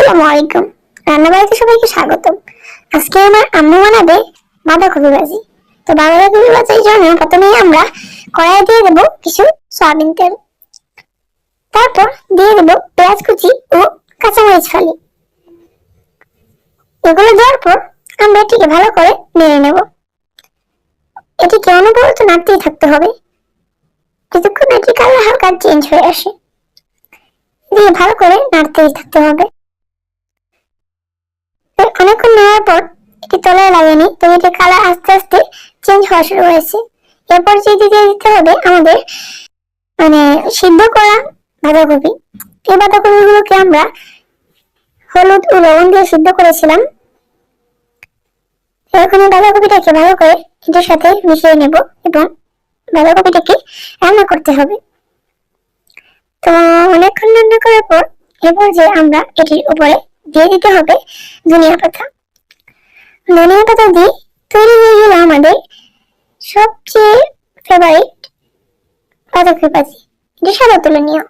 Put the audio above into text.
আসসালামু আলাইকুম। রান্নাবাড়িতে সবাইকে স্বাগতম। আজকে আমার আম্মু বানাবে বাঁধাকপি ভাজি। তো বাঁধাকপি ভাজির জন্য প্রথমেই আমরা কড়াইয়ে দিয়ে দেবো কিছু সয়াবিন তেল, তারপর দিয়ে দেবো পেঁয়াজ কুচি ও কাঁচামরিচ ফালি। এগুলো দেওয়ার পর আমরা এটিকে ভালো করে নেড়ে নেব। এটিকে অনবরত নাড়তেই থাকতে হবে যতক্ষণ এটি কালার হালকা চেঞ্জ হয়ে আসে। দিয়ে ভালো করে নাড়তেই থাকতে হবে। অনেকক্ষণ নেওয়ার পর এটি তলায় লাগেনি, তো এটির কালার আস্তে আস্তে চেঞ্জ হওয়া শুরু হয়েছে। এরপর যে দিয়ে দিতে হবে আমাদের সিদ্ধ করা বাঁধাকপি। এই বাঁধাকপিগুলোকে আমরা হলুদ ও লবণ দিয়ে সিদ্ধ করেছিলাম। এখন বাঁধাকপিটাকে ভালো করে এটির সাথে মিশিয়ে নেব এবং বাঁধাকপিটাকে রান্না করতে হবে। তো অনেকক্ষণ রান্না করার পর এরপর যে আমরা এটির উপরে দিয়ে দিতে হবে ধনিয়া পাতা। ধনিয়া পাতা দিয়ে তৈরি হয়ে গেল আমাদের সবচেয়ে ফেভারিট বাঁধাকপি ভাজি। এটি স্বাদ তুলনীয়।